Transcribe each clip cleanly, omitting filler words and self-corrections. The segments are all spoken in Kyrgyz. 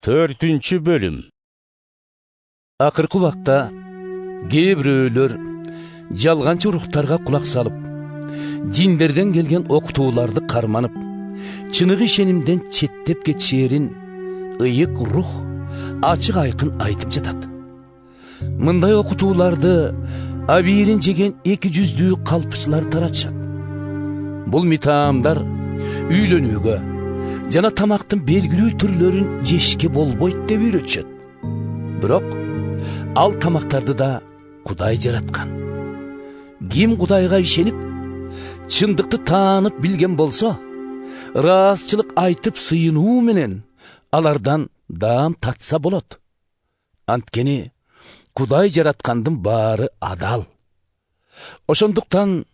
4-cü bölüm. Akırkı vakta kээ bирөөлөр жалганчы рухтарга кулак салып, жиндерден келген окутууларды карманып, чыныгы ишенимден четтеп кетишээрин ыйык рух ачык айкын айтып жатат. Мындай окутууларды абийирин жеген 200 калпычылар таратышат. Бул митаамдар үйлөнүүгө жана тамактын белгилүү түрлөрүн жешке болбойт деп үйрөтүшөт. Бирок ал тамактарды да Кудай жараткан. Ким Кудайга ишенип, чындыкты таанып билген болсо, ырасчылык айтып сыйынуу менен алардан даам татса болот. Анткени Кудай жараткандын баары адал. Ошондуктан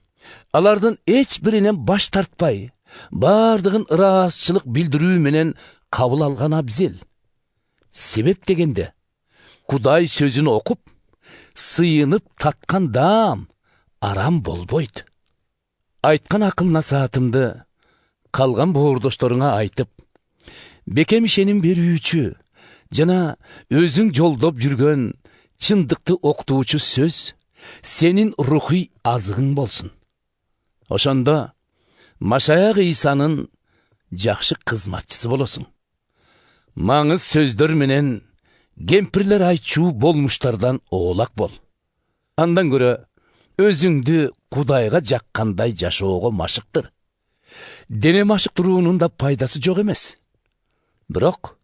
алардын эч биринен баш тартпай, бардыгын ырасчылык билдирүү менен кабыл алган абзел. Себеп дегенде, Кудай сөзүн окуп, сыйынып таткан даам арам болбойт. Айткан акыл насаатымды калган боордошторуңа айтып, бекем ишеним берүүчү жана өзүң жолдоп жүргөн чындыкты окутуучу сөз сенин рухий азыгың болсун. Ошондо Машаяк Ыйсанын жакшы кызматчысы болосуң. Маңыз сөздөр менен кемпирлер айтчуу болмуштардан оолак бол. Андан көрө өзүңдү Кудайга жаккандай жашоого машыктыр. Дене машыктыруунун да пайдасы жок эмес. Бирок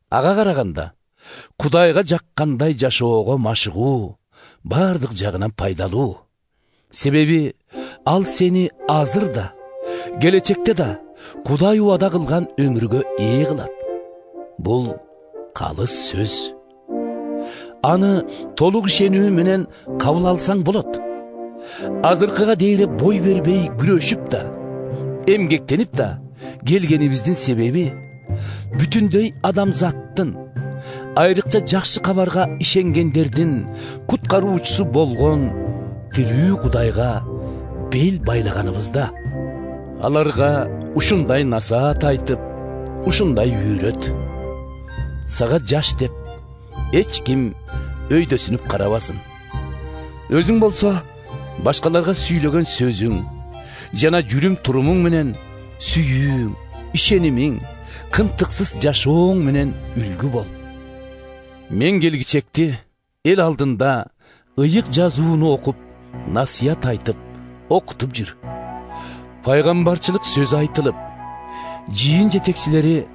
ага караганда Кудайга жаккандай жашоого машыгуу бардык жагынан пайдалуу. Себеби ал сени азыр да, келечекте да Кудай убада кылган өмүргө ээ кылат. Бул калыс сөз. Аны толук ишенүү менен кабыл алсаң болот. Азыркыга дейре бой бербей күрөшүп да, эмгектенип да келгенибиздин себеби бүтүндөй адамзаттын, айрыкча жакшы кабарга ишенгендердин куткаруучусу болгон тирүү Кудайга бел байлаганыбызда. Аларга ушундай насаат айтып, ушундай үйрөт. Сага жаш деп эч ким өйдөсүнүп карабасын. Өзүң болсо башкаларга сүйлөгөн сөзүң жана жүрүм турумуң менен сүйүүң, ишенимиң, кынтыксыз жашооң менен үлгү бол. Мен келгичекти эл алдында ыйык жазууну окуп, насыят айтып, окутуп жүр. Пайгамбарчылык сөз айтылып, жийин жетекчилери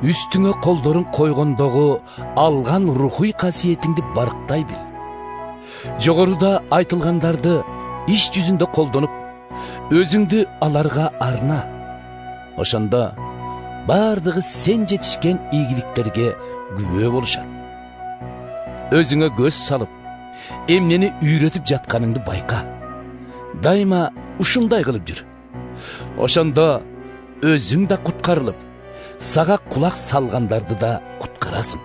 үстүңө колдорун койгондогу алган рухий касиетиңди барктай бил. Жогоруда айтылгандарды иш жүзүндө колдонуп, өзүңдү аларга арна. Ошондо бардыгы сен жетишкен ийгиликтерге күбө болушат. Өзүңө көз салып, эмнени үйрөтүп жатканыңды байка. Дайыма ушундай кылып жүр. Ошондо өзүң да куткарылып, сага кулак салгандарды да куткарасың.